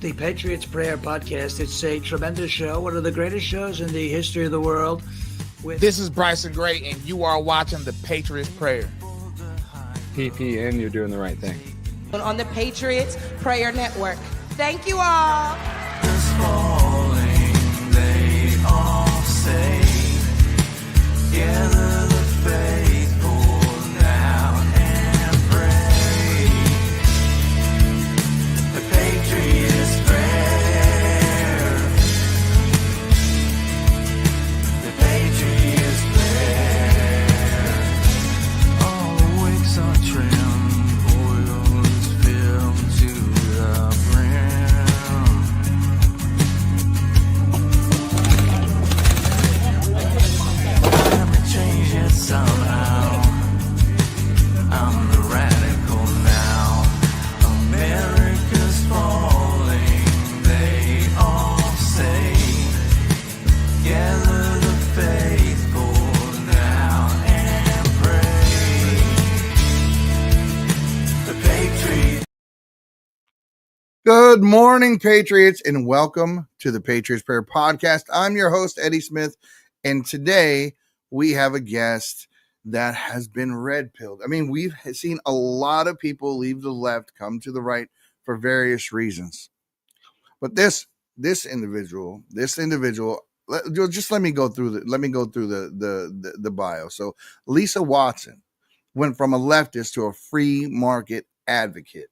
the Patriots Prayer Podcast. It's a tremendous show, one of the greatest shows in the history of the world. This is Bryson Gray, and you are watching the Patriots Prayer. PPN, you're doing the right thing. On the Patriots Prayer Network. Thank you all. Falling, they all say, gather the faithful now and pray. The Patriots Prayer. The Patriots Prayer. All the wicks are trimmed, oil is filled to the brim. I haven't changed yet somehow. I'm the radical now. America's falling, they all say. Gather the faithful now and pray. The Patriots. Good morning, Patriots, and welcome to the Patriots Prayer Podcast. I'm your host, Eddie Smith, and today we have a guest that has been red-pilled. I mean, we've seen a lot of people leave the left, come to the right for various reasons. But this individual, just let me go through the bio. So Lisa Watson went from a leftist to a free market advocate.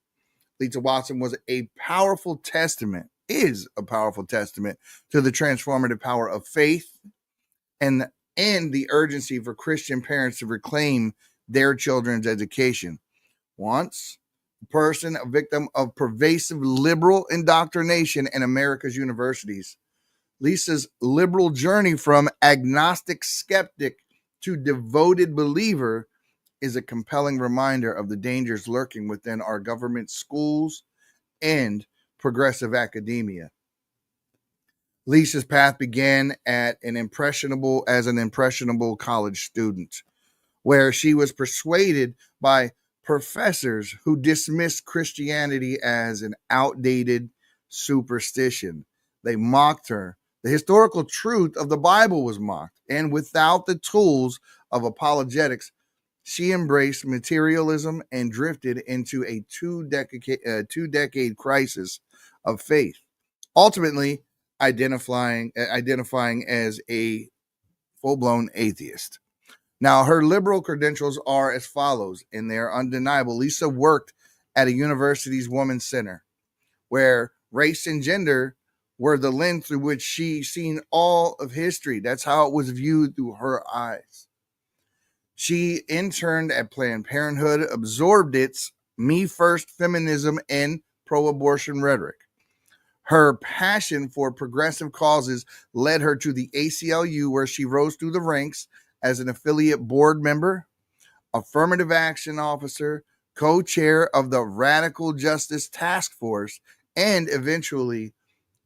Lisa Watson is a powerful testament to the transformative power of faith and the urgency for Christian parents to reclaim their children's education. Once a person, a victim of pervasive liberal indoctrination in America's universities, Lisa's liberal journey from agnostic skeptic to devoted believer is a compelling reminder of the dangers lurking within our government schools and progressive academia. Lisa's path began as an impressionable college student, where she was persuaded by professors who dismissed Christianity as an outdated superstition. They mocked her. The historical truth of the Bible was mocked, and without the tools of apologetics, she embraced materialism and drifted into a two-decade crisis of faith, ultimately identifying as a full-blown atheist. Now, her liberal credentials are as follows, and they are undeniable. Lisa worked at a university's women's center, where race and gender were the lens through which she seen all of history. That's how it was viewed through her eyes. She interned at Planned Parenthood, absorbed its me first feminism and pro-abortion rhetoric. Her passion for progressive causes led her to the ACLU, where she rose through the ranks as an affiliate board member, affirmative action officer, co-chair of the Radical Justice Task Force, and eventually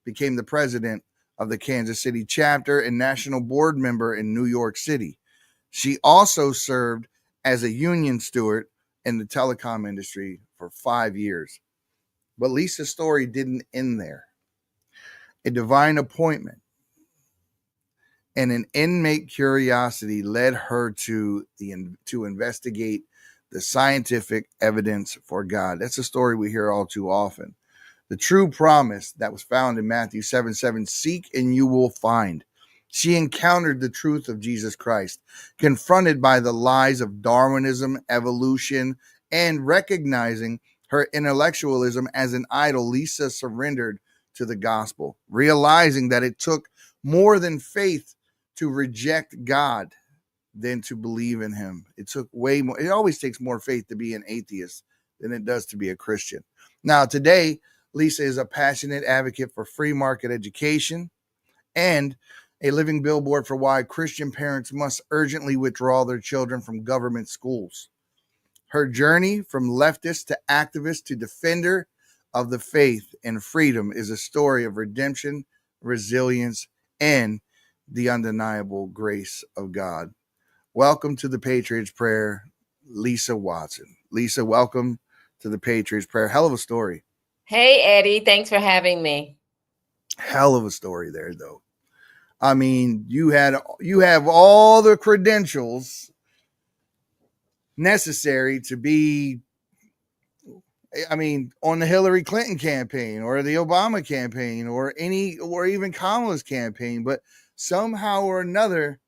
became the president of the Kansas City chapter and national board member in New York City. She also served as a union steward in the telecom industry for 5 years. But Lisa's story didn't end there. A divine appointment and an inmate curiosity led her to investigate the scientific evidence for God. That's a story we hear all too often. The true promise that was found in Matthew 7:7, seek and you will find. She encountered the truth of Jesus Christ, confronted by the lies of Darwinism, evolution, and recognizing her intellectualism as an idol. Lisa surrendered to the gospel, realizing that it took more than faith to reject God than to believe in him. It took way more. It always takes more faith to be an atheist than it does to be a Christian. Now, today, Lisa is a passionate advocate for free market education and a living billboard for why Christian parents must urgently withdraw their children from government schools. Her journey from leftist to activist to defender of the faith and freedom is a story of redemption, resilience, and the undeniable grace of God. Welcome to the Patriots Prayer, Lisa Watson. Lisa, welcome to the Patriots Prayer. Hell of a story. Hey, Eddie. Thanks for having me. Hell of a story there, though. I mean, you have all the credentials necessary to be, I mean, on the Hillary Clinton campaign or the Obama campaign or even Kamala's campaign, but somehow or another,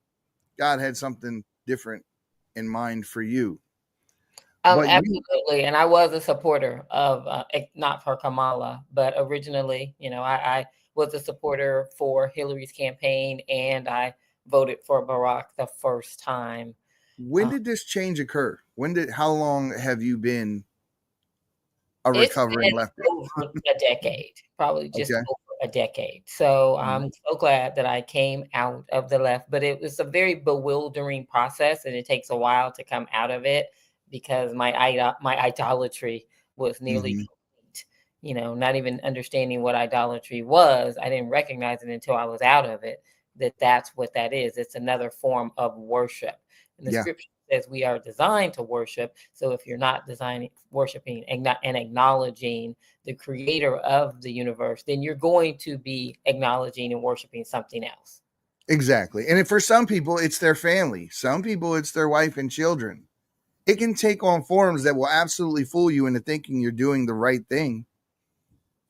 God had something different in mind for you. But Absolutely. And I was a supporter of, not for Kamala, but originally, I was a supporter for Hillary's campaign, and I voted for Barack the first time. when did this change occur? How long have you been a It's recovering been leftist? over a decade, probably just Okay. over a decade. So I'm so glad that I came out of the left, but it was a very bewildering process, and it takes a while to come out of it because my idolatry was nearly Mhm. complete. Not even understanding what idolatry was. I didn't recognize it until I was out of it, that's what that is. It's another form of worship. And the Yeah. scripture says we are designed to worship. So if you're not worshiping and acknowledging the creator of the universe, then you're going to be acknowledging and worshiping something else. Exactly. And for some people, it's their family. Some people, it's their wife and children. It can take on forms that will absolutely fool you into thinking you're doing the right thing.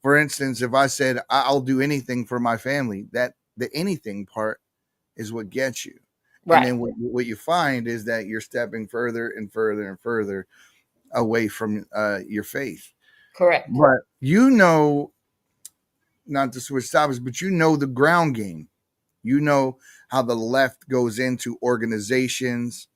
For instance, if I said, I'll do anything for my family, that the anything part is what gets you. Right. And then what you find is that you're stepping further and further and further away from your faith. Correct. But not to switch topics, but the ground game. You know how the left goes into organizations.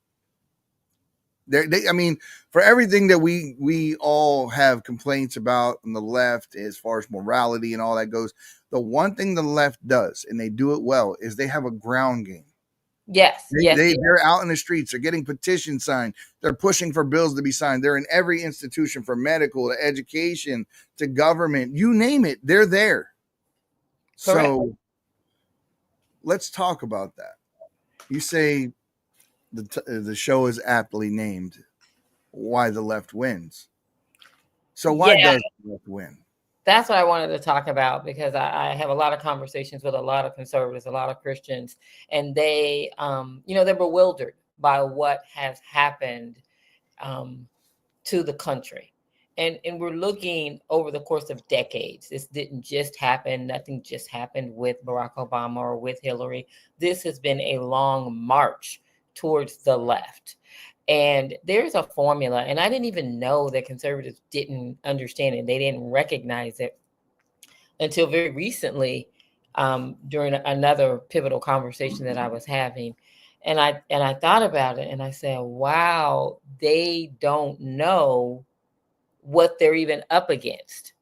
I mean, for everything that we all have complaints about on the left, as far as morality and all that goes, the one thing the left does, and they do it well, is they have a ground game. Yes. They're out in the streets. They're getting petitions signed. They're pushing for bills to be signed. They're in every institution, from medical to education to government. You name it, they're there. Correct. So let's talk about that. You say the show is aptly named "Why the Left Wins." So why does the left win? That's what I wanted to talk about, because I have a lot of conversations with a lot of conservatives, a lot of Christians, and they, they're bewildered by what has happened to the country. And we're looking over the course of decades. This didn't just happen. Nothing just happened with Barack Obama or with Hillary. This has been a long march towards the left. And there's a formula, and I didn't even know that conservatives didn't understand it. They didn't recognize it until very recently, during another pivotal conversation that I was having. And I thought about it, and I said, wow, they don't know what they're even up against.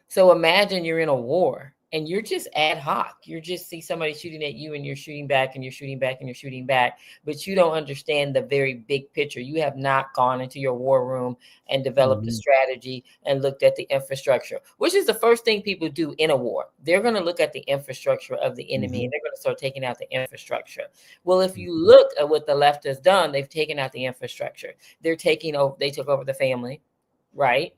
So imagine you're in a war and you're just ad hoc. You just see somebody shooting at you, and you're shooting back, and you're shooting back, and you're shooting back, but you don't understand the very big picture. You have not gone into your war room and developed a strategy and looked at the infrastructure, which is the first thing people do in a war. They're going to look at the infrastructure of the enemy, and they're going to start taking out the infrastructure. Well, if you look at what the left has done, they've taken out the infrastructure. They took over the family, right?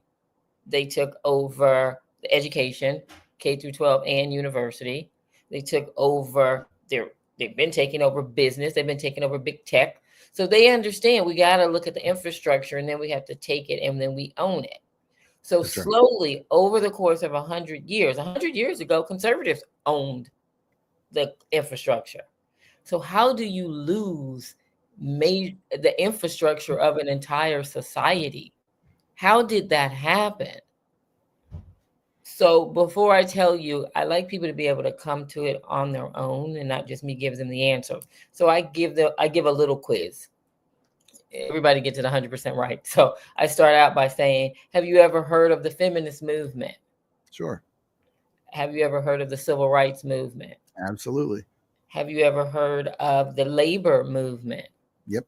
They took over the education, K through 12 and university. They took over they've been taking over business. They've been taking over big tech. So they understand we got to look at the infrastructure, and then we have to take it, and then we own it. So That's right. slowly, over the course of 100 years ago, conservatives owned the infrastructure. So how do you lose the infrastructure of an entire society? How did that happen? So before I tell you, I like people to be able to come to it on their own and not just me give them the answer. So I give a little quiz. Everybody gets it 100% right. So I start out by saying, have you ever heard of the feminist movement? Sure. Have you ever heard of the civil rights movement? Absolutely. Have you ever heard of the labor movement? Yep.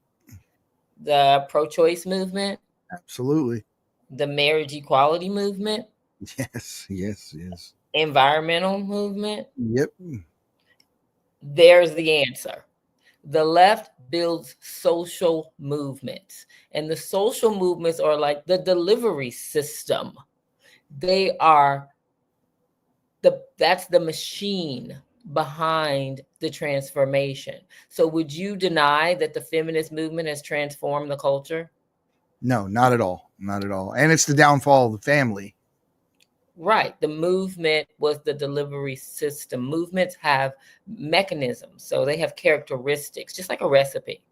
The pro-choice movement? Absolutely. The marriage equality movement? Yes. Environmental movement? Yep. There's the answer. The left builds social movements, and the social movements are like the delivery system. They are that's the machine behind the transformation. So would you deny that the feminist movement has transformed the culture? No, not at all. Not at all. And it's the downfall of the family. Right. The movement was the delivery system. Movements have mechanisms, so they have characteristics, just like a recipe.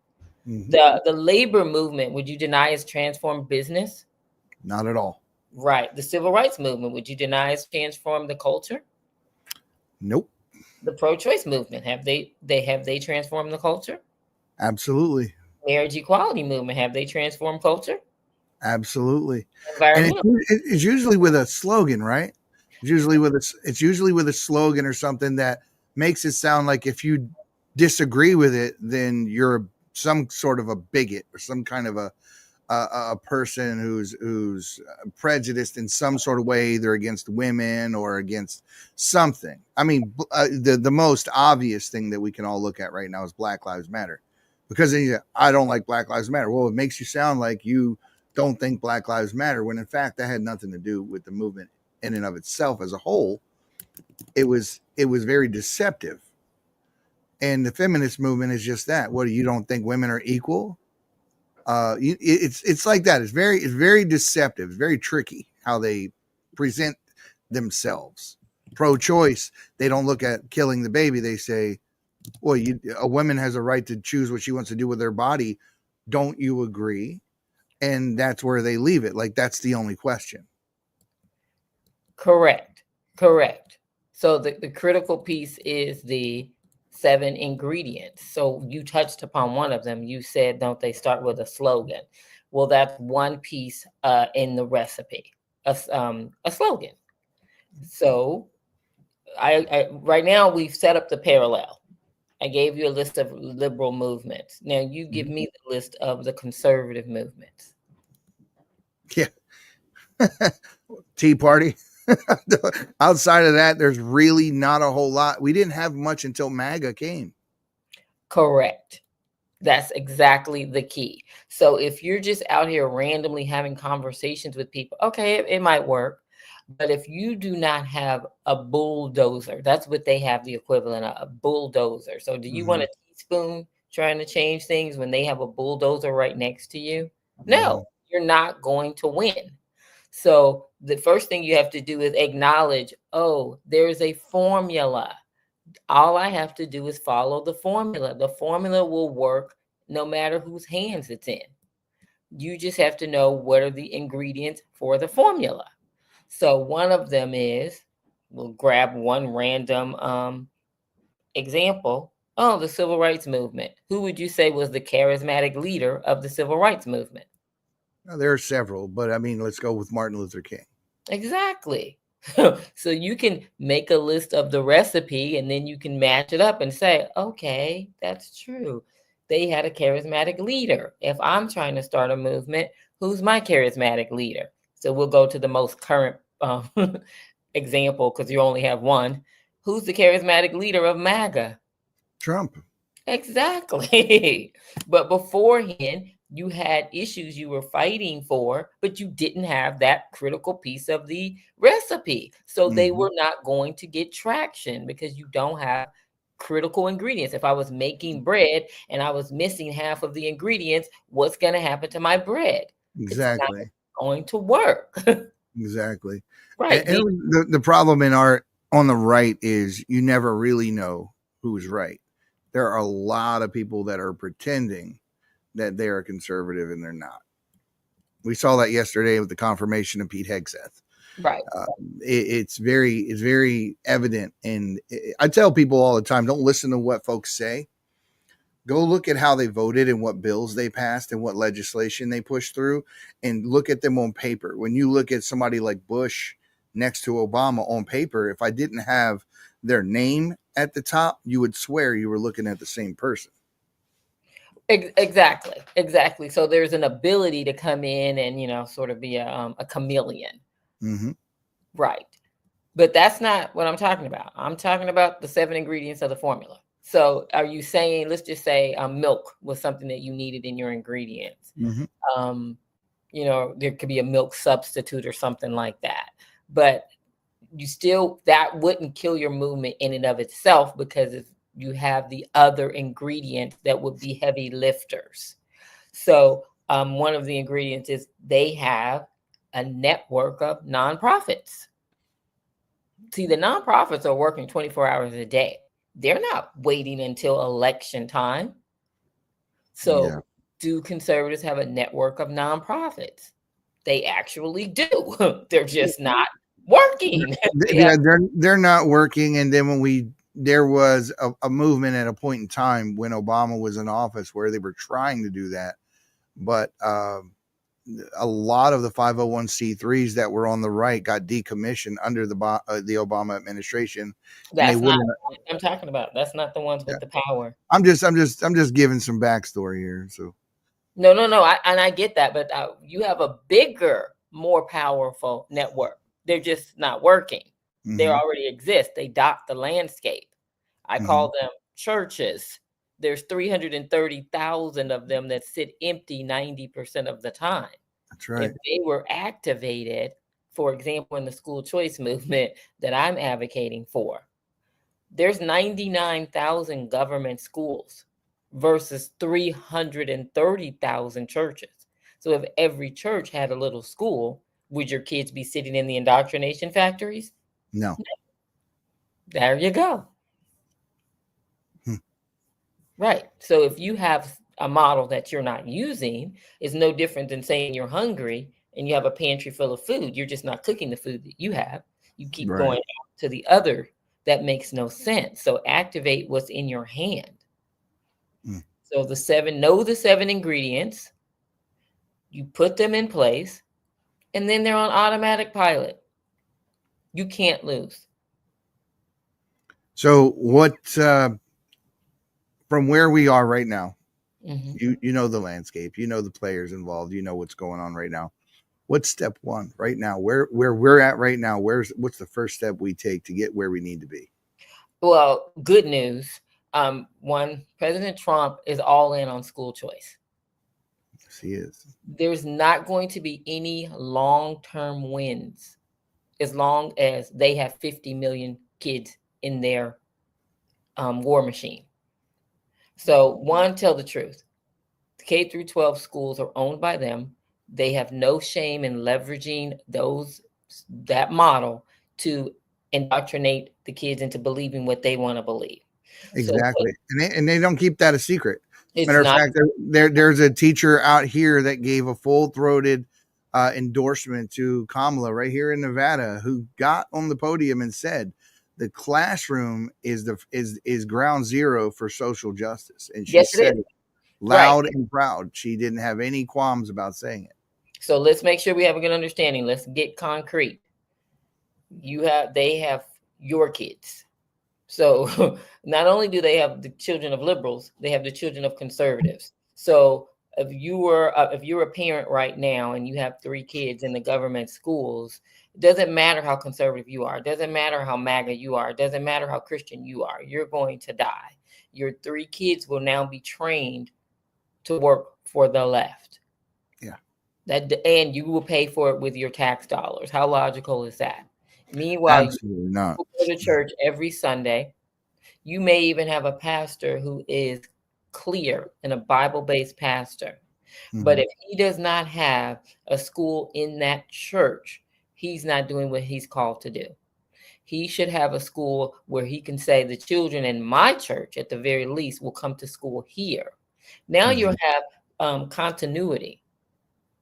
Mhm. The labor movement, would you deny has transformed business? Not at all. Right. The civil rights movement, would you deny has transformed the culture? Nope. The pro-choice movement, have they transformed the culture? Absolutely. Marriage equality movement, have they transformed culture? Absolutely. And Environmental. it's usually with a slogan, right? It's usually with a slogan or something that makes it sound like if you disagree with it, then you're some sort of a bigot or some kind of a person who's prejudiced in some sort of way, either against women or against something. I mean, the most obvious thing that we can all look at right now is Black Lives Matter, because I don't like Black Lives Matter. Well, it makes you sound like you don't think Black Lives Matter, when in fact that had nothing to do with the movement in and of itself as a whole. It was very deceptive. And the feminist movement is just that. What, you don't think women are equal? It's like that. It's very deceptive. It's very tricky how they present themselves. Pro-choice, they don't look at killing the baby. They say, well, a woman has a right to choose what she wants to do with her body. Don't you agree? And that's where they leave it. Like, that's the only question. Correct. So the critical piece is the 7 ingredients. So you touched upon one of them. You said, don't they start with a slogan? Well, that's one piece in the recipe, a slogan. So I right now we've set up the parallel. I gave you a list of liberal movements. Now you give me the list of the conservative movements. Yeah. Tea Party. Outside of that, there's really not a whole lot. We didn't have much until MAGA came. Correct. That's exactly the key. So if you're just out here randomly having conversations with people, okay, it might work. But if you do not have a bulldozer, that's what they have the equivalent of, a bulldozer. So do you want a teaspoon trying to change things when they have a bulldozer right next to you? No, you're not going to win. So the first thing you have to do is acknowledge, oh, there's a formula. All I have to do is follow the formula. The formula will work no matter whose hands it's in. You just have to know what are the ingredients for the formula. So one of them is, we'll grab one random example. Oh, the civil rights movement. Who would you say was the charismatic leader of the civil rights movement? Well, there are several, but I mean, let's go with Martin Luther King. Exactly. So you can make a list of the recipe and then you can match it up and say, okay, that's true. They had a charismatic leader. If I'm trying to start a movement, who's my charismatic leader? So we'll go to the most current example, because you only have one. Who's the charismatic leader of MAGA? Trump. Exactly. But beforehand, you had issues you were fighting for, but you didn't have that critical piece of the recipe. So they were not going to get traction because you don't have critical ingredients. If I was making bread and I was missing half of the ingredients, what's going to happen to my bread? Exactly. It's not going to work. Exactly. Right. And the problem in on the right is you never really know who's right. There are a lot of people that are pretending that they are conservative and they're not. We saw that yesterday with the confirmation of Pete Hegseth. Right. It's very evident. And I tell people all the time, don't listen to what folks say. Go look at how they voted and what bills they passed and what legislation they pushed through, and look at them on paper. When you look at somebody like Bush next to Obama on paper, if I didn't have their name at the top, you would swear you were looking at the same person. Exactly. So there's an ability to come in and, sort of be a chameleon. Right. But that's not what I'm talking about. I'm talking about the 7 ingredients of the formula. So are you saying, let's just say milk was something that you needed in your ingredients. There could be a milk substitute or something like that. But that wouldn't kill your movement in and of itself, because if you have the other ingredient that would be heavy lifters. So one of the ingredients is they have a network of nonprofits. See, the nonprofits are working 24 hours a day. They're not waiting until election time. So do conservatives have a network of nonprofits? They actually do. They're just not working. They're not working. And then there was a movement at a point in time when Obama was in office where they were trying to do that, but a lot of the 501c3s that were on the right got decommissioned under the Obama administration. That's not what I'm talking about. That's not the ones with the power. I'm just giving some backstory here. So no. I get that, but you have a bigger, more powerful network. They're just not working. Mm-hmm. They already exist. They dot the landscape. I call them churches. There's 330,000 of them that sit empty 90% of the time. That's right. If they were activated, for example, in the school choice movement that I'm advocating for, there's 99,000 government schools versus 330,000 churches. So if every church had a little school, would your kids be sitting in the indoctrination factories? No. There you go. Right. So if you have a model that you're not using, it's no different than saying you're hungry and you have a pantry full of food. You're just not cooking the food that you have. You keep going out to the other. That makes no sense. So activate what's in your hand. So the 7 ingredients, you put them in place, and then they're on automatic pilot. You can't lose. So what, from where we are right now, you know the landscape, you know the players involved, you know what's going on right now. What's step one right now? Where we're at right now? What's the first step we take to get where we need to be? Well, good news. One, President Trump is all in on school choice. Yes, he is. There's not going to be any long-term wins as long as they have 50 million kids in their war machine. So one, tell the truth. The K through 12 schools are owned by them. They have no shame in leveraging that model to indoctrinate the kids into believing what they want to believe. Exactly. So, and they don't keep that a secret. Matter of fact, there's a teacher out here that gave a full-throated endorsement to Kamala right here in Nevada, who got on the podium and said the classroom is ground zero for social justice. And she said it loud and proud. She didn't have any qualms about saying it. So let's make sure we have a good understanding. Let's get concrete. They have your kids. So not only do they have the children of liberals, they have the children of conservatives. So if you're a parent right now and you have 3 kids in the government schools, it doesn't matter how conservative you are. It doesn't matter how MAGA you are. It doesn't matter how Christian you are. You're going to die. Your 3 kids will now be trained to work for the left. Yeah. And you will pay for it with your tax dollars. How logical is that? Meanwhile, absolutely not. You go to church every Sunday. You may even have a pastor who is clear and a Bible-based pastor. But if he does not have a school in that church, he's not doing what he's called to do. He should have a school where he can say the children in my church, at the very least, will come to school here. Now you have continuity.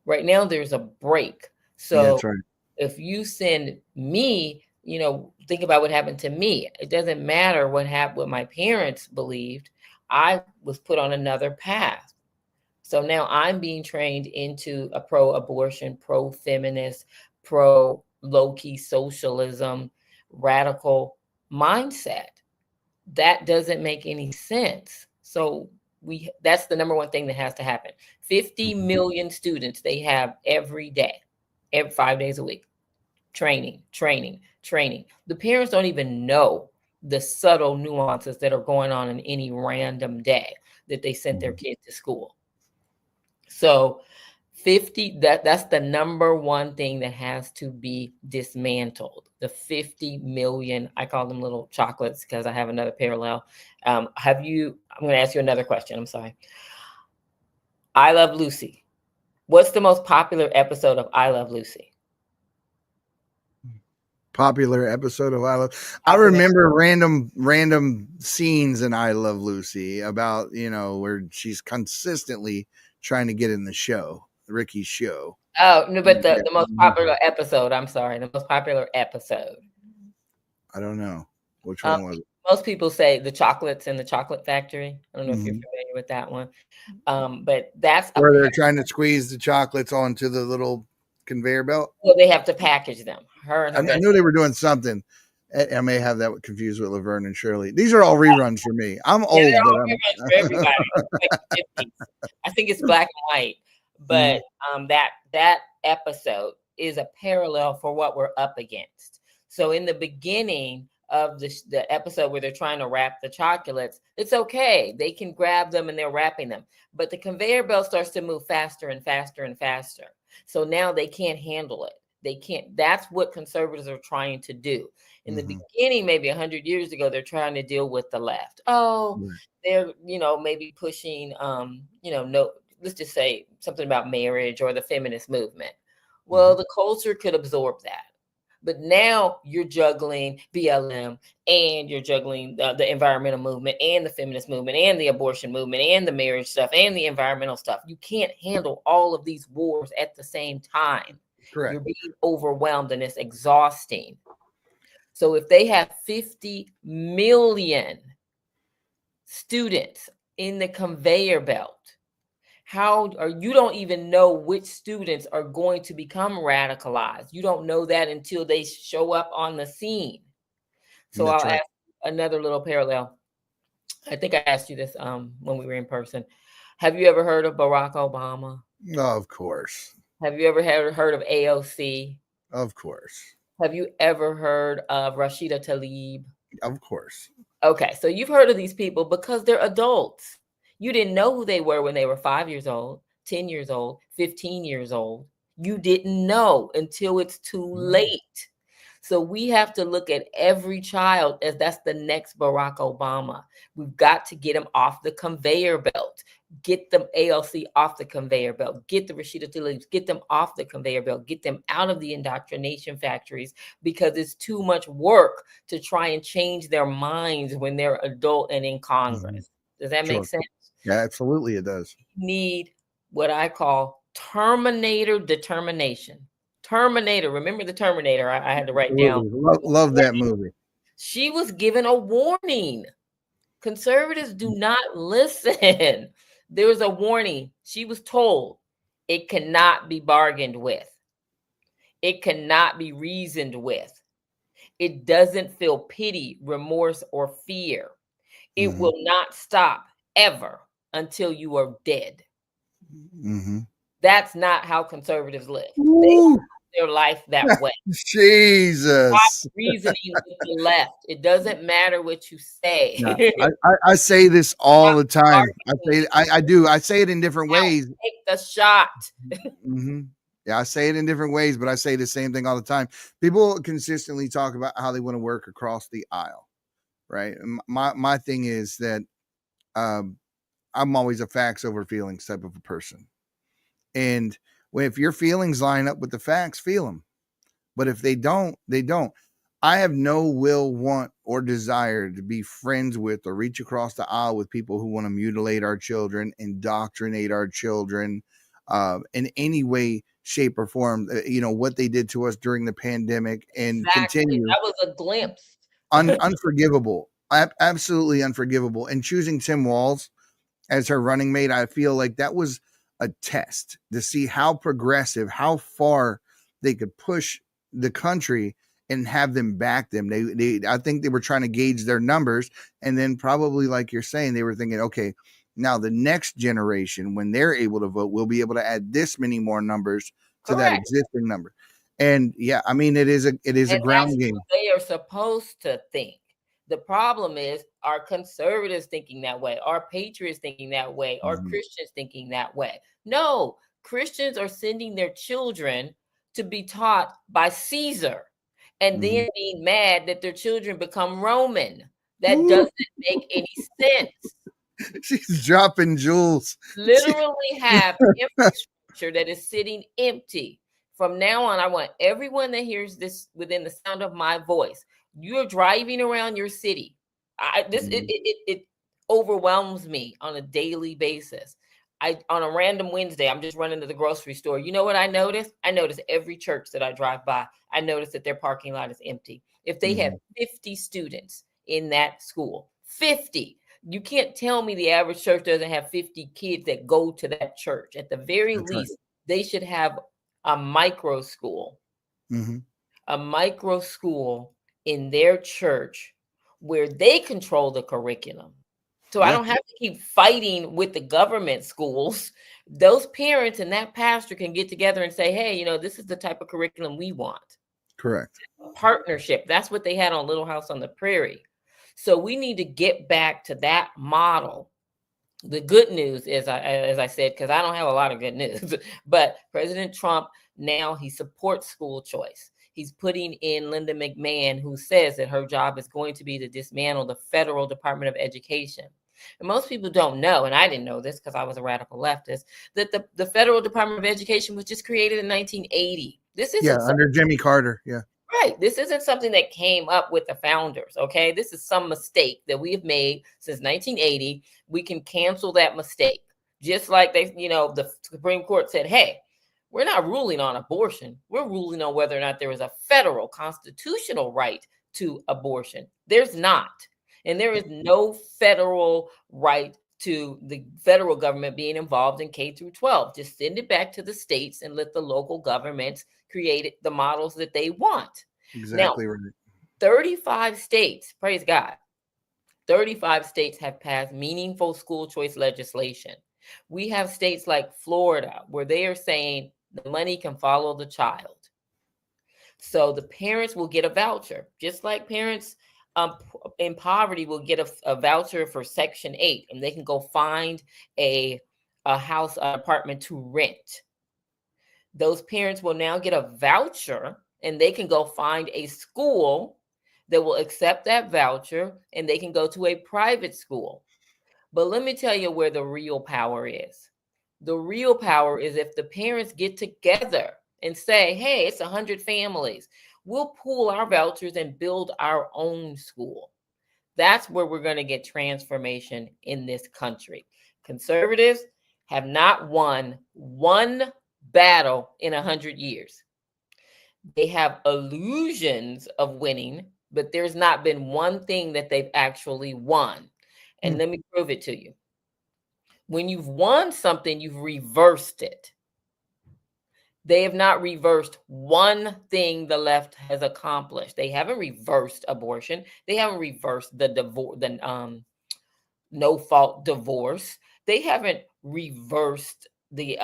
Right now, there's a break. So that's right. If you send me, think about what happened to me. It doesn't matter what my parents believed. I was put on another path. So now I'm being trained into a pro-abortion, pro-feminist, pro-low-key socialism, radical mindset. That doesn't make any sense. So that's the number one thing that has to happen. 50 million students they have every day, 5 days a week. Training. The parents don't even know the subtle nuances that are going on in any random day that they sent their kids to school. So 50, that's the number one thing that has to be dismantled. the 50 million, I call them little chocolates because I have another parallel. I'm going to ask you another question. I'm sorry. I Love Lucy. What's the most popular episode of I Love Lucy? Popular episode of I Love. I remember random scenes in I Love Lucy about, where she's consistently trying to get in the show, Ricky's show. Oh, no, but the most popular episode, I'm sorry, the most popular episode. I don't know. Which one was it? Most people say the chocolates in the chocolate factory. I don't know if you're familiar with that one. But that's where they're trying to squeeze the chocolates onto the little conveyor belt. Well, they have to package them. I knew they were doing something. I may have that confused with Laverne and Shirley. These are all reruns for me. I'm old. They're all but reruns for everybody. Like I think it's black and white. But that episode is a parallel for what we're up against. So in the beginning of the episode where they're trying to wrap the chocolates, it's okay. They can grab them and they're wrapping them. But the conveyor belt starts to move faster and faster and faster. So now they can't handle it. They can't. That's what conservatives are trying to do. In the beginning, maybe 100 years ago, they're trying to deal with the left. They're, maybe pushing, let's just say something about marriage or the feminist movement. Well, the culture could absorb that. But now you're juggling BLM and you're juggling the environmental movement and the feminist movement and the abortion movement and the marriage stuff and the environmental stuff. You can't handle all of these wars at the same time. Correct. You're being overwhelmed and it's exhausting. So if they have 50 million students in the conveyor belt, you don't even know which students are going to become radicalized. You don't know that until they show up on the scene. So I'll ask another little parallel. I think I asked you this when we were in person. Have you ever heard of Barack Obama? Oh, of course. Have you ever heard of AOC? Of course. Have you ever heard of Rashida Tlaib? Of course. Okay, so you've heard of these people because they're adults. You didn't know who they were when they were 5 years old, 10 years old, 15 years old. You didn't know until it's too late. So we have to look at every child as that's the next Barack Obama. We've got to get them off the conveyor belt. Get them ALC off the conveyor belt. Get the Rashida Tlaibs, get them off the conveyor belt. Get them out of the indoctrination factories because it's too much work to try and change their minds when they're adult and in Congress. Does that make sense? Yeah, absolutely it does. You need what I call Terminator determination. Terminator. Remember the Terminator? I had to write down. Love that movie. She was given a warning. Conservatives do not listen. There was a warning. She was told it cannot be bargained with. It cannot be reasoned with. It doesn't feel pity, remorse, or fear. It will not stop ever until you are dead. That's not how conservatives live. They live their life that way. Jesus. Stop reasoning with the left. It doesn't matter what you say. No, I say this all the time. I do. I say it in different ways. Take the shot. Yeah, I say it in different ways, but I say the same thing all the time. People consistently talk about how they want to work across the aisle, right? My thing is that I'm always a facts over feelings type of a person. And if your feelings line up with the facts, feel them. But if they don't, they don't. I have no will, want, or desire to be friends with or reach across the aisle with people who want to mutilate our children, indoctrinate our children in any way, shape, or form. What they did to us during the pandemic and continue. That was a glimpse. Unforgivable. Absolutely unforgivable. And choosing Tim Walz as her running mate, I feel like that was a test to see how progressive, how far they could push the country and have them back them. I think they were trying to gauge their numbers. And then probably, like you're saying, they were thinking, okay, now the next generation, when they're able to vote, we'll be able to add this many more numbers to that existing number. And yeah, I mean, it is a ground game. They are supposed to think. The problem is, are conservatives thinking that way? Are patriots thinking that way? Are Christians thinking that way? No, Christians are sending their children to be taught by Caesar and then being mad that their children become Roman. That doesn't make any sense. She's dropping jewels. Literally have infrastructure that is sitting empty. From now on, I want everyone that hears this within the sound of my voice. You're driving around your city. It overwhelms me on a daily basis. On a random Wednesday, I'm just running to the grocery store. You know what I notice? I notice every church that I drive by, I notice that their parking lot is empty. If they have 50 students in that school, 50, you can't tell me the average church doesn't have 50 kids that go to that church. At the very least, they should have a micro school, a micro school in their church where they control the curriculum. So I don't have to keep fighting with the government schools. Those parents and that pastor can get together and say, hey, you know, this is the type of curriculum we want. Correct. Partnership. That's what they had on Little House on the Prairie. So we need to get back to that model. The good news is, as I said, because I don't have a lot of good news, but President Trump, now he supports school choice. He's putting in Linda McMahon, who says that her job is going to be to dismantle the federal Department of Education. And most people don't know, and I didn't know this because I was a radical leftist, that the federal Department of Education was just created in 1980. This isn't under Jimmy Carter. Yeah. Right. This isn't something that came up with the founders. Okay. This is some mistake that we have made since 1980. We can cancel that mistake. Just like the Supreme Court said, hey, we're not ruling on abortion. We're ruling on whether or not there is a federal constitutional right to abortion. There's not. And there is no federal right to the federal government being involved in K through 12. Just send it back to the states and let the local governments create the models that they want. Exactly. Now, right. 35 states, praise God, 35 states have passed meaningful school choice legislation. We have states like Florida where they are saying the money can follow the child. So the parents will get a voucher, just like parents in poverty will get a voucher for Section 8, and they can go find a house, an apartment to rent. Those parents will now get a voucher, and they can go find a school that will accept that voucher, and they can go to a private school. But let me tell you where the real power is. The real power is if the parents get together and say, hey, it's 100 families. We'll pool our vouchers and build our own school. That's where we're going to get transformation in this country. Conservatives have not won one battle in 100 years. They have illusions of winning, but there's not been one thing that they've actually won. And let me prove it to you. When you've won something, you've reversed it. They have not reversed one thing the left has accomplished. They haven't reversed abortion. They haven't reversed the divorce, no-fault divorce. They haven't reversed the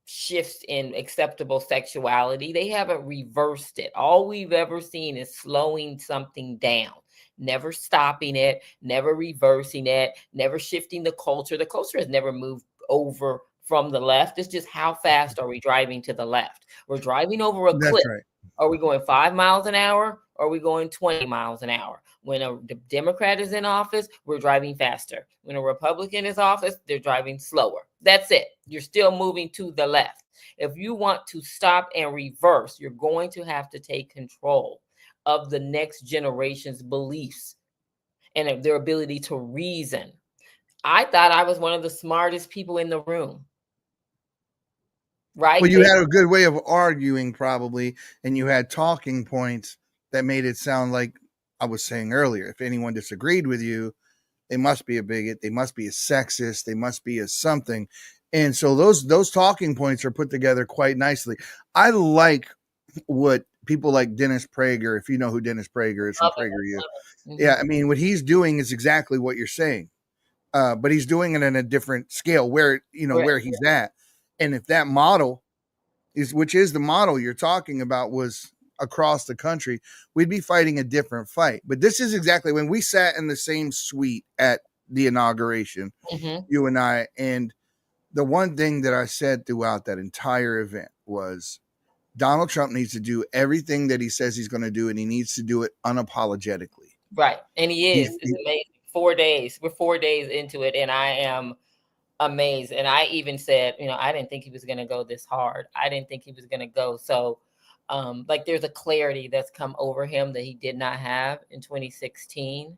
shifts in acceptable sexuality. They haven't reversed it. All we've ever seen is slowing something down, never stopping it, never reversing it, never shifting the culture. The culture has never moved over from the left. It's just how fast are we driving to the left? We're driving over a cliff. Right. Are we going 5 miles an hour or are we going 20 miles an hour? When a Democrat is in office, we're driving faster. When a Republican is in office, they're driving slower. That's it. You're still moving to the left. If you want to stop and reverse, you're going to have to take control of the next generation's beliefs and their ability to reason. I thought I was one of the smartest people in the room. Right. Well, you had a good way of arguing probably, and you had talking points that made it sound like I was saying earlier. If anyone disagreed with you, they must be a bigot. They must be a sexist. They must be a something. And so those talking points are put together quite nicely. I like what people like Dennis Prager, if you know who Dennis Prager is from PragerU. Yeah, I mean, what he's doing is exactly what you're saying. But he's doing it in a different scale where he's at. And if that model which is the model you're talking about, was across the country, we'd be fighting a different fight. But this is exactly when we sat in the same suite at the inauguration, you and I. And the one thing that I said throughout that entire event was, Donald Trump needs to do everything that he says he's going to do, and he needs to do it unapologetically. Right. And he is. He's- It's amazing. 4 days. We're 4 days into it, and I am amazed. And I even said, I didn't think he was going to go this hard. I didn't think he was going to go. So, like, there's a clarity that's come over him that he did not have in 2016.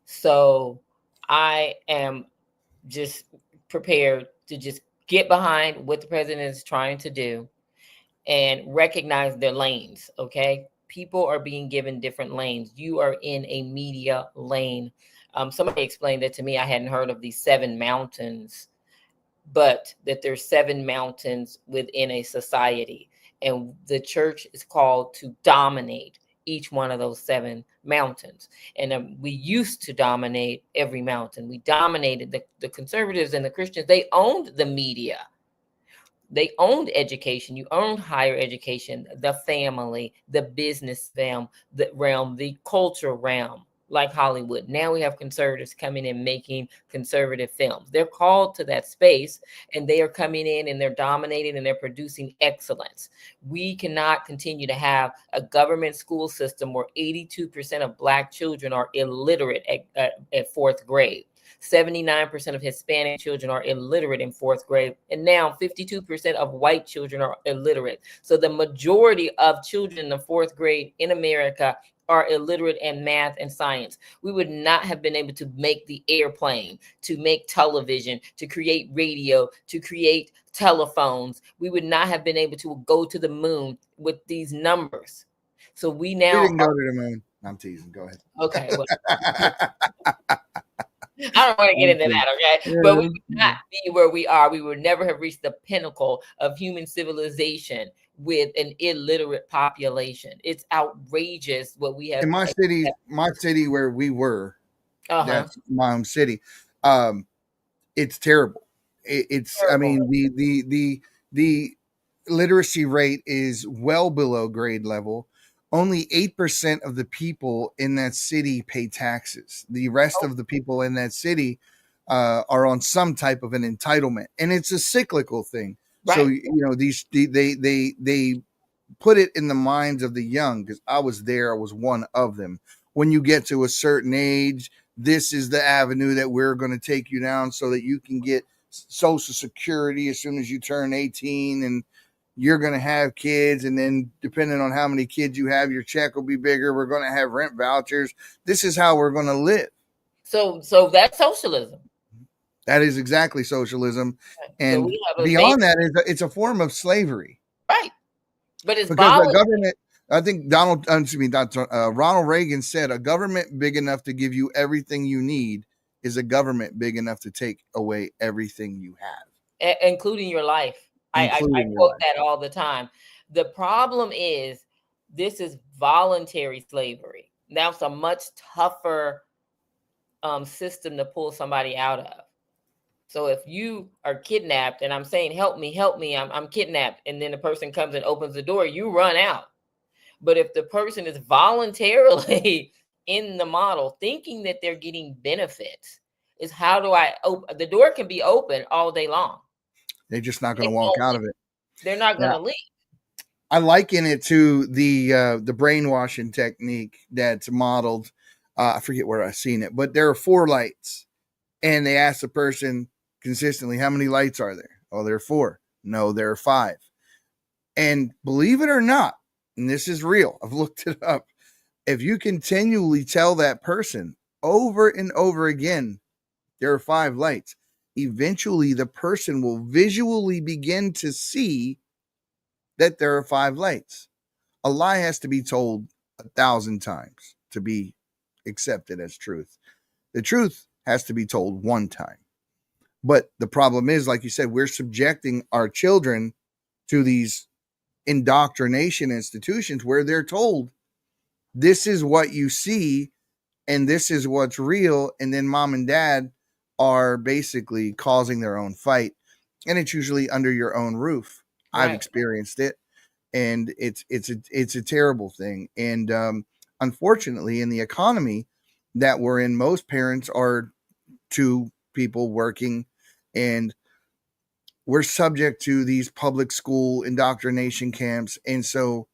So I am just prepared to just get behind what the president is trying to do and recognize their lanes. Okay. People are being given different lanes. You are in a media lane. Somebody explained it to me. I hadn't heard of these 7 mountains, but that there's 7 mountains within a society, and the church is called to dominate each one of those 7 mountains. And we used to dominate every mountain. We dominated the conservatives and the Christians. They owned the media. They owned education. You owned higher education, the family, the business realm, the culture realm, like Hollywood. Now we have conservatives coming in making conservative films. They're called to that space, and they are coming in and they're dominating and they're producing excellence. We cannot continue to have a government school system where 82% of Black children are illiterate at 4th grade. 79% of Hispanic children are illiterate in 4th grade. And now 52% of white children are illiterate. So the majority of children in the 4th grade in America are illiterate in math and science. We would not have been able to make the airplane, to make television, to create radio, to create telephones. We would not have been able to go to the moon with these numbers. So we now didn't go to the moon. I'm teasing. Go ahead. Okay. Well, I don't want to get into that, okay? Yeah. But we would not be where we are. We would never have reached the pinnacle of human civilization with an illiterate population. It's outrageous what we have. In my city where we were, that's my home city. It's terrible. It's terrible. I mean, the literacy rate is well below grade level. Only 8% of the people in that city pay taxes. The rest of the people in that city are on some type of an entitlement, and it's a cyclical thing. Right. So they put it in the minds of the young, because I was there. I was one of them. When you get to a certain age, this is the avenue that we're going to take you down so that you can get Social Security as soon as you turn 18, and you're going to have kids, and then depending on how many kids you have, your check will be bigger. We're going to have rent vouchers. This is how we're going to live. So that's socialism. That is exactly socialism. And so beyond that, it's a form of slavery. Right. But it's because the government, I think Ronald Reagan said, a government big enough to give you everything you need is a government big enough to take away everything you have. Including your life. I quote that all the time. The problem is this is voluntary slavery. That's a much tougher system to pull somebody out of. So if you are kidnapped and I'm saying, help me, I'm kidnapped, and then the person comes and opens the door, you run out. But if the person is voluntarily in the model thinking that they're getting benefits, is how do I open? The door can be open all day long. They're just not going to walk out of it. They're not going to leave. I liken it to the brainwashing technique that's modeled. I forget where I've seen it, but there are 4 lights, and they ask the person consistently, how many lights are there? Oh, there are 4. No, there are 5. And believe it or not, and this is real, I've looked it up. If you continually tell that person over and over again, there are 5 lights, eventually the person will visually begin to see that there are 5 lights. A lie has to be told 1,000 times to be accepted as truth. The truth has to be told 1 time. But the problem is, like you said, we're subjecting our children to these indoctrination institutions where they're told this is what you see and this is what's real. And then mom and dad are basically causing their own fight. And it's usually under your own roof. Right. I've experienced it, and it's a terrible thing. And unfortunately, in the economy that we're in, most parents are 2 people working, and we're subject to these public school indoctrination camps. And so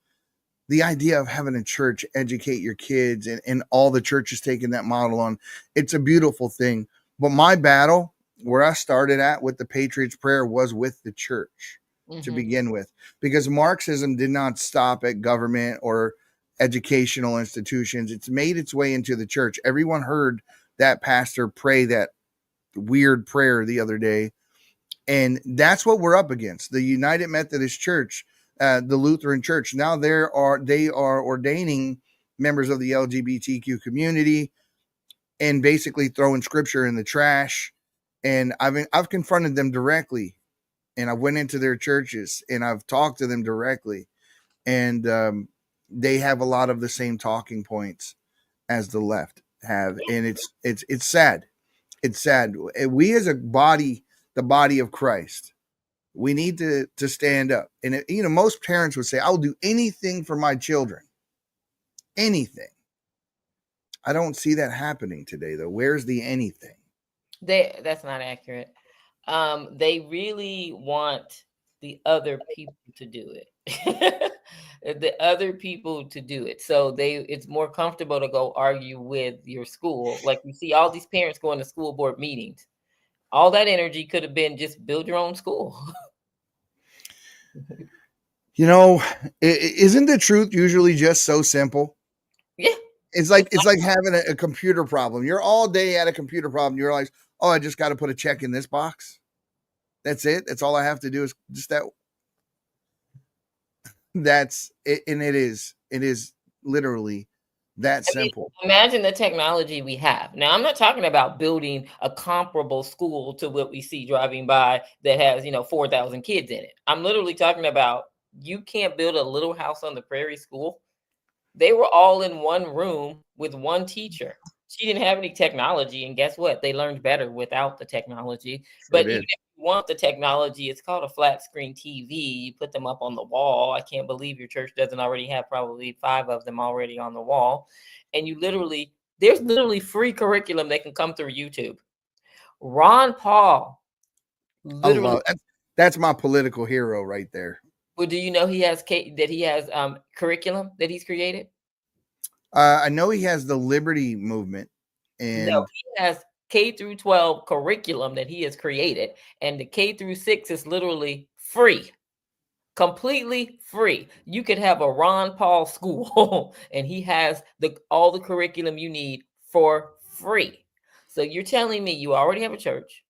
the idea of having a church educate your kids, and all the churches taking that model on, it's a beautiful thing. But my battle, where I started at with the Patriots prayer, was with the church to begin with, because Marxism did not stop at government or educational institutions. It's made its way into the church. Everyone heard that pastor pray that weird prayer the other day. And that's what we're up against. The United Methodist Church, the Lutheran Church. Now they are ordaining members of the LGBTQ community and basically throwing scripture in the trash. And I've confronted them directly, and I went into their churches and I've talked to them directly, and they have a lot of the same talking points as the left have, and it's sad. It's sad. We as a body, the body of Christ, we need to stand up. And most parents would say, "I'll do anything for my children." Anything. I don't see that happening today, though. Where's the anything? That's not accurate. They really want the other people to do it. The other people to do it. So it's more comfortable to go argue with your school. Like you see all these parents going to school board meetings. All that energy could have been just build your own school. Isn't the truth usually just so simple? Yeah. It's like having a computer problem. You're all day at a computer problem. You realize, oh, I just got to put a check in this box. That's it. That's all I have to do is just that. That's it. And it is literally that simple. Imagine the technology we have. Now, I'm not talking about building a comparable school to what we see driving by that has, 4,000 kids in it. I'm literally talking about you can't build a little house on the prairie school. They were all in one room with one teacher. She didn't have any technology. And guess what? They learned better without the technology. But even if you want the technology, it's called a flat screen TV. You put them up on the wall. I can't believe your church doesn't already have probably 5 of them already on the wall. And there's literally free curriculum that can come through YouTube. Ron Paul. That's my political hero right there. Well, do you know he has curriculum that he's created? I know he has the Liberty Movement, and no, he has K through 12 curriculum that he has created, and the K through 6 is literally free, completely free. You could have a Ron Paul school, and he has all the curriculum you need for free. So you're telling me you already have a church.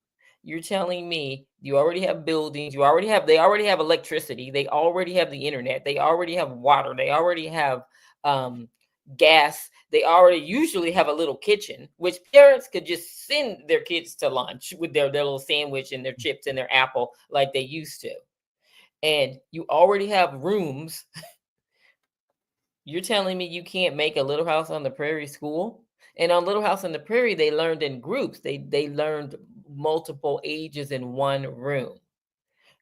You're telling me you already have buildings. They already have electricity. They already have the internet. They already have water. They already have gas. They already usually have a little kitchen, which parents could just send their kids to lunch with their little sandwich and their chips and their apple like they used to. And you already have rooms. You're telling me you can't make a Little House on the Prairie school? And on Little House on the Prairie, they learned in groups. They learned multiple ages in one room.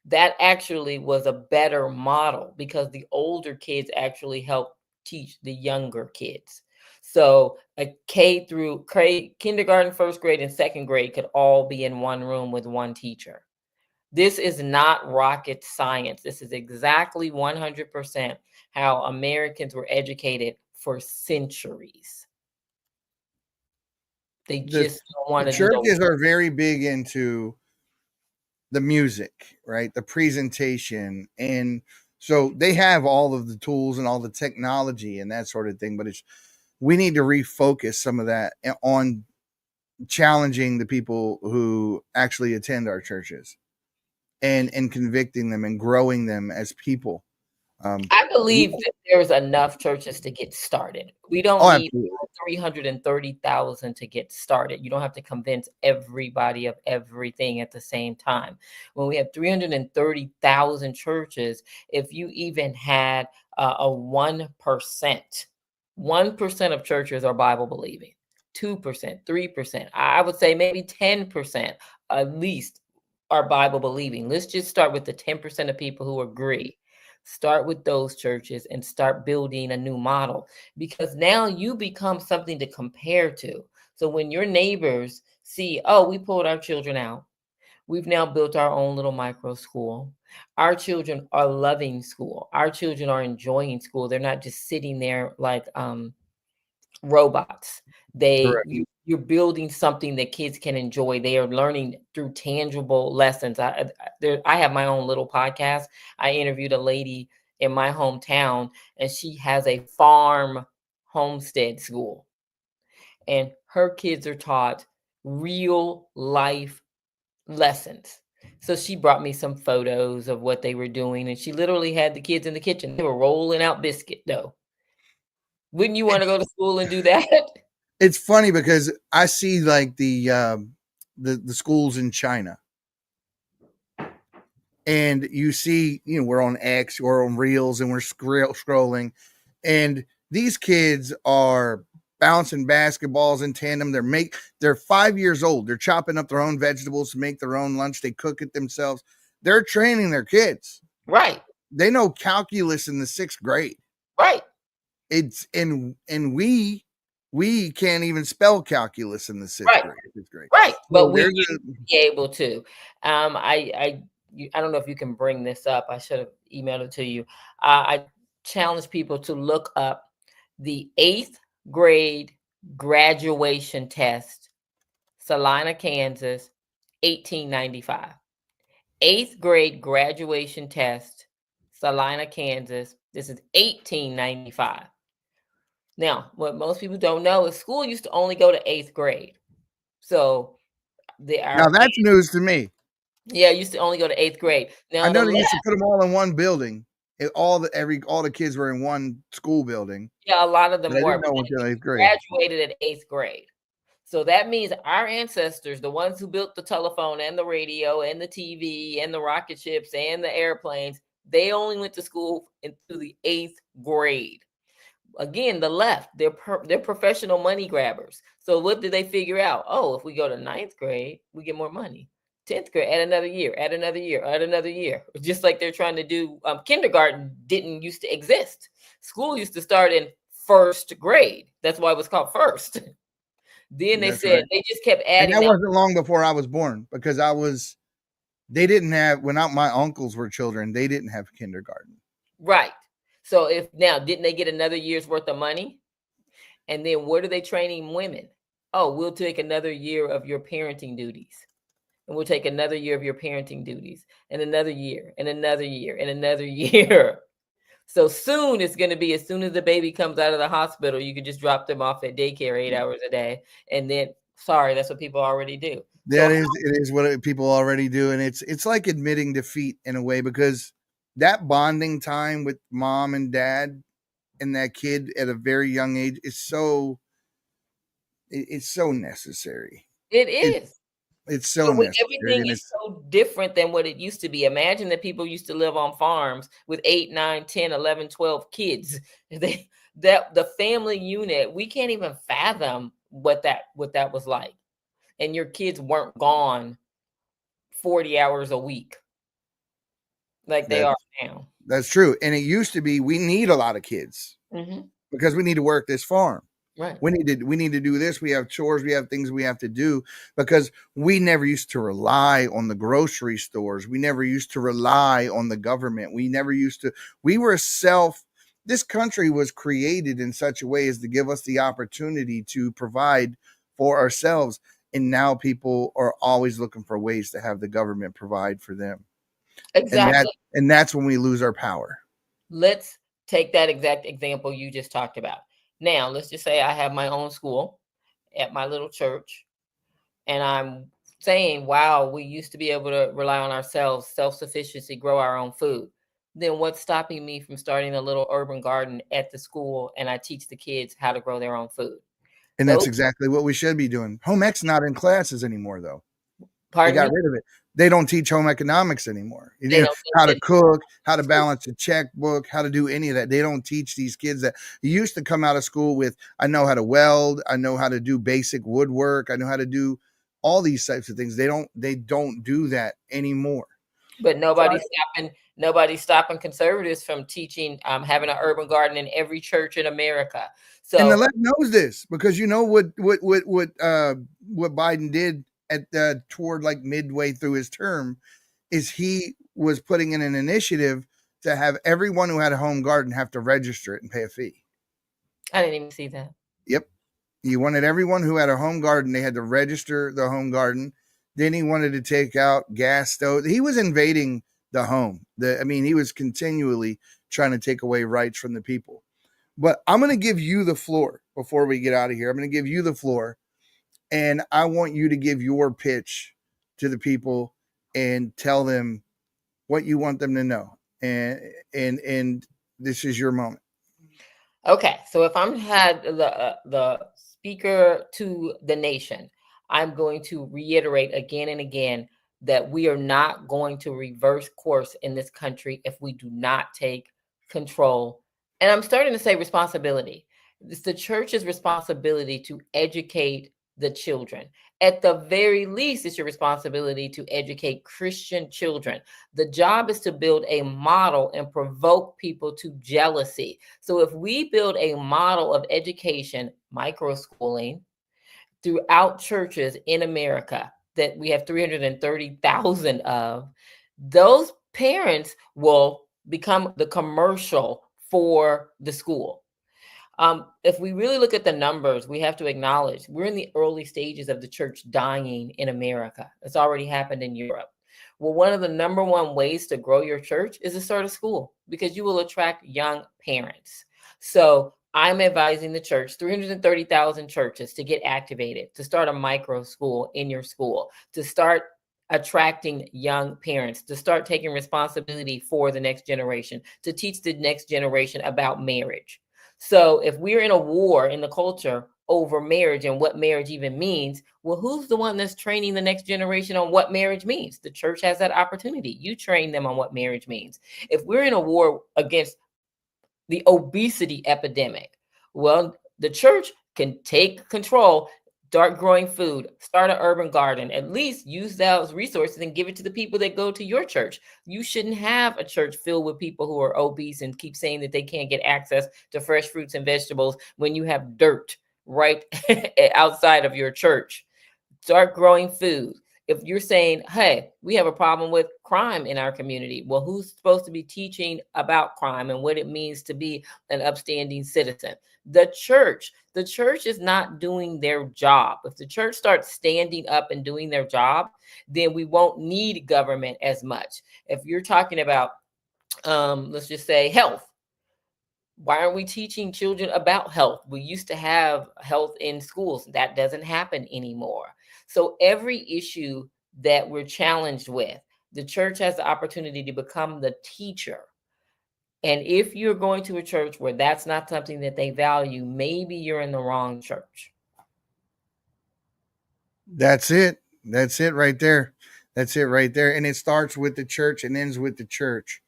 That actually was a better model because the older kids actually helped teach the younger kids. So a kindergarten, first grade, and second grade could all be in one room with one teacher. This is not rocket science. This is exactly 100% how Americans were educated for centuries. They just don't want to. Churches are very big into the music, right? The presentation. And so they have all of the tools and all the technology and that sort of thing. But we need to refocus some of that on challenging the people who actually attend our churches and convicting them and growing them as people. I believe that there's enough churches to get started. We don't need 330,000 to get started. You don't have to convince everybody of everything at the same time. When we have 330,000 churches, if you even had a 1% of churches are Bible believing, 2%, 3%, I would say maybe 10% at least are Bible believing. Let's just start with the 10% of people who agree. Start with those churches and start building a new model, because now you become something to compare to. So when your neighbors see, oh, we pulled our children out, We've now built our own little micro school. Our children are loving school. Our children are enjoying school. They're not just sitting there like robots. Correct. You're building something that kids can enjoy. They are learning through tangible lessons. I have my own little podcast. I interviewed a lady in my hometown, and she has a farm homestead school, and her kids are taught real life lessons. So she brought me some photos of what they were doing, and she literally had the kids in the kitchen. They were rolling out biscuit dough. Wouldn't you want to go to school and do that? It's funny because I see like the schools in China, and you see, we're on X, we're on Reels, and we're scrolling, and these kids are bouncing basketballs in tandem. They're 5 years old. They're chopping up their own vegetables to make their own lunch. They cook it themselves. They're training their kids. Right. They know calculus in the 6th grade. Right. It's and we can't even spell calculus in the 6th grade. Right. But So we used to be able to. I don't know if you can bring this up. I should have emailed it to you. I challenge people to look up the 8th grade graduation test, Salina, Kansas, 1895. 8th grade graduation test, Salina, Kansas. This is 1895. Now, what most people don't know is school used to only go to 8th grade. So now that's news to me. Yeah, used to only go to 8th grade. Now I know they used to put them all in one building. All the kids were in one school building. Yeah, a lot of them were. Know until 8th grade. Graduated at 8th grade. So that means our ancestors, the ones who built the telephone and the radio and the TV and the rocket ships and the airplanes, they only went to school into the 8th grade. Again, the left, they're professional money grabbers. So what did they figure out? Oh, if we go to 9th grade, we get more money. 10th grade, add another year, add another year, add another year. Just like they're trying to do. Kindergarten didn't used to exist. School used to start in 1st grade. That's why it was called first. Then they said they just kept adding. And that wasn't long before I was born, because they didn't have, when my uncles were children, they didn't have kindergarten. Right. So didn't they get another year's worth of money? And then what are they training women? Oh, we'll take another year of your parenting duties. And we'll take another year of your parenting duties, and another year, and another year, and another year. So soon it's going to be, as soon as the baby comes out of the hospital, you can just drop them off at daycare 8 hours a day. And then, that's what people already do. It is what people already do. And it's like admitting defeat in a way, because that bonding time with mom and dad and that kid at a very young age is so necessary. It is. It's so necessary. Everything is so different than what it used to be. Imagine that people used to live on farms with 8, 9, 10, 11, 12 kids. The family unit, we can't even fathom what that was like. And your kids weren't gone 40 hours a week like they are now. That's true. And it used to be, we need a lot of kids because we need to work this farm. Right. We need to do this. We have chores. We have things we have to do, because we never used to rely on the grocery stores. We never used to rely on the government. This country was created in such a way as to give us the opportunity to provide for ourselves. And now people are always looking for ways to have the government provide for them. Exactly. And that's when we lose our power. Let's take that exact example you just talked about. Now, let's just say I have my own school at my little church, and I'm saying, wow, we used to be able to rely on ourselves, self-sufficiency, grow our own food. Then what's stopping me from starting a little urban garden at the school, and I teach the kids how to grow their own food? And that's exactly what we should be doing. Home ec's not in classes anymore, though. Pardon they got me? rid of it. They don't teach home economics anymore. How to cook, how to balance a checkbook, how to do any of that. They don't teach these kids that. You used to come out of school with, I know how to weld, I know how to do basic woodwork, I know how to do all these types of things. They don't do that anymore. But nobody's stopping conservatives from teaching, having an urban garden in every church in America. So, and the left knows this, because you know what Biden did toward like midway through his term is he was putting in an initiative to have everyone who had a home garden have to register it and pay a fee. I didn't even see that. Yep. He wanted everyone who had a home garden, they had to register the home garden. Then he wanted to take out gas stoves. He was invading the home. He was continually trying to take away rights from the people. But I'm going to give you the floor before we get out of here. I'm going to give you the floor, and I want you to give your pitch to the people and tell them what you want them to know. And this is your moment. Okay, so if I'm the speaker to the nation, I'm going to reiterate again and again that we are not going to reverse course in this country if we do not take control. And I'm starting to say responsibility. It's the church's responsibility to educate the children. At the very least, it's your responsibility to educate Christian children. The job is to build a model and provoke people to jealousy. So if we build a model of education, microschooling, throughout churches in America that we have 330,000 of, those parents will become the commercial for the school. If we really look at the numbers, we have to acknowledge we're in the early stages of the church dying in America. It's already happened in Europe. Well, one of the number one ways to grow your church is to start a school, because you will attract young parents. So I'm advising the church, 330,000 churches, to get activated, to start a micro school in your school, to start attracting young parents, to start taking responsibility for the next generation, to teach the next generation about marriage. So if we're in a war in the culture over marriage and what marriage even means, well, who's the one that's training the next generation on what marriage means? The church has that opportunity. You train them on what marriage means. If we're in a war against the obesity epidemic, well, the church can take control, start growing food, start an urban garden, at least use those resources and give it to the people that go to your church. You shouldn't have a church filled with people who are obese and keep saying that they can't get access to fresh fruits and vegetables when you have dirt right outside of your church. Start growing food. If you're saying, hey, we have a problem with crime in our community, well, who's supposed to be teaching about crime and what it means to be an upstanding citizen? The church is not doing their job. If the church starts standing up and doing their job, then we won't need government as much. If you're talking about, let's just say health, why aren't we teaching children about health? We used to have health in schools. That doesn't happen anymore. So every issue that we're challenged with, the church has the opportunity to become the teacher. And if you're going to a church where that's not something that they value, maybe you're in the wrong church. That's it. That's it right there. That's it right there. And it starts with the church and ends with the church.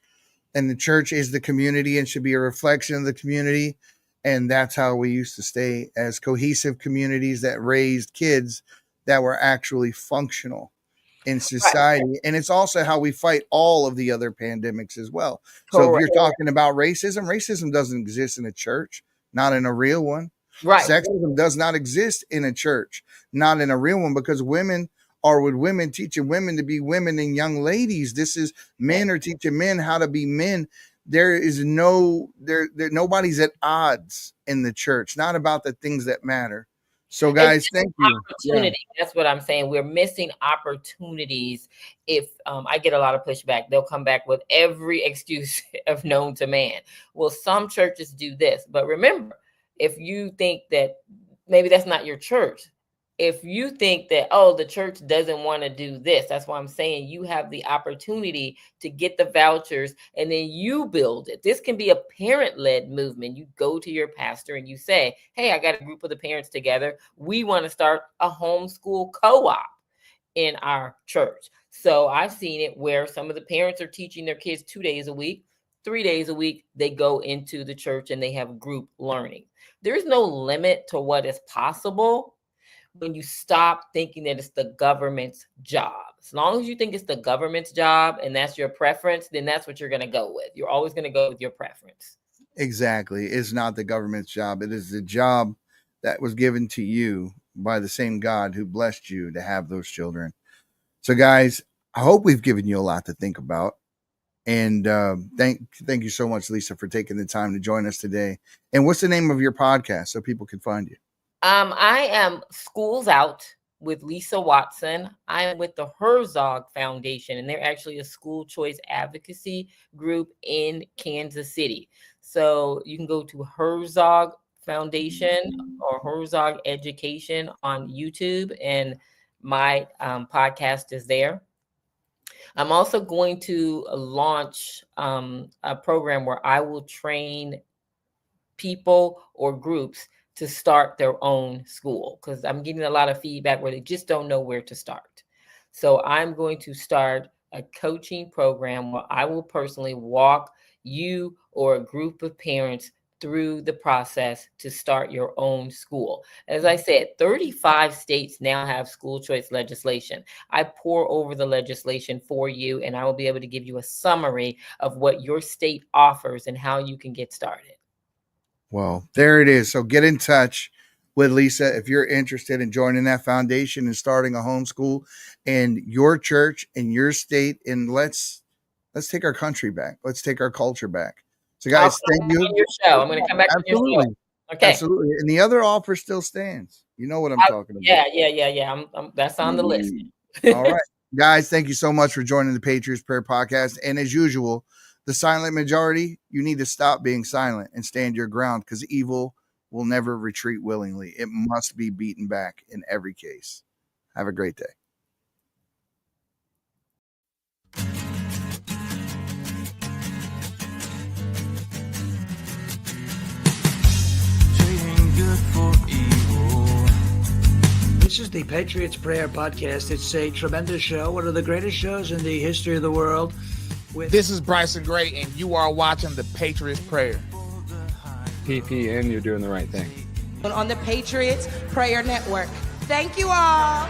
And the church is the community and should be a reflection of the community. And that's how we used to stay as cohesive communities that raised kids that were actually functional in society. Right. And it's also how we fight all of the other pandemics as well. Correct. So if you're talking about racism doesn't exist in a church, not in a real one. Right. Sexism does not exist in a church, not in a real one, because women are with women, teaching women to be women and young ladies. This is men are teaching men how to be men. There is nobody's at odds in the church, not about the things that matter. So guys, thank you. Opportunity. Yeah. That's what I'm saying. We're missing opportunities. If I get a lot of pushback, they'll come back with every excuse of known to man. Well, some churches do this, but remember, if you think that maybe that's not your church, if you think that, oh, the church doesn't want to do this, that's why I'm saying you have the opportunity to get the vouchers and then you build it. This can be a parent-led movement. You go to your pastor and you say, hey, I got a group of the parents together. We want to start a homeschool co-op in our church. So I've seen it where some of the parents are teaching their kids 2 days a week, 3 days a week. They go into the church and they have group learning. There's no limit to what is possible when you stop thinking that it's the government's job. As long as you think it's the government's job and that's your preference, then that's what you're going to go with. You're always going to go with your preference. Exactly. It's not the government's job. It is the job that was given to you by the same God who blessed you to have those children. So, guys, I hope we've given you a lot to think about. And thank you so much, Lisa, for taking the time to join us today. And what's the name of your podcast so people can find you? I am Schools Out with Lisa Watson. I am with the Herzog Foundation, and they're actually a school choice advocacy group in Kansas City. So you can go to Herzog Foundation or Herzog Education on YouTube, and my podcast is there. I'm also going to launch a program where I will train people or groups to start their own school, because I'm getting a lot of feedback where they just don't know where to start. So I'm going to start a coaching program where I will personally walk you or a group of parents through the process to start your own school. As I said, 35 states now have school choice legislation. I pour over the legislation for you, and I will be able to give you a summary of what your state offers and how you can get started. Well, there it is. So get in touch with Lisa if you're interested in joining that foundation and starting a homeschool in your church, in your state, and let's take our country back. Let's take our culture back. So, guys, thank you. On your show. I'm going to come back on your show. Okay. Absolutely. And the other offer still stands. You know what I'm talking about. Yeah. That's on the list. All right. Guys, thank you so much for joining the Patriots Prayer Podcast. And as usual, the silent majority, you need to stop being silent and stand your ground, because evil will never retreat willingly. It must be beaten back in every case. Have a great day. This is the Patriots Prayer Podcast. It's a tremendous show, one of the greatest shows in the history of the world. This is Bryson Gray, and you are watching the Patriots Prayer. PP, and you're doing the right thing. On the Patriots Prayer Network. Thank you all.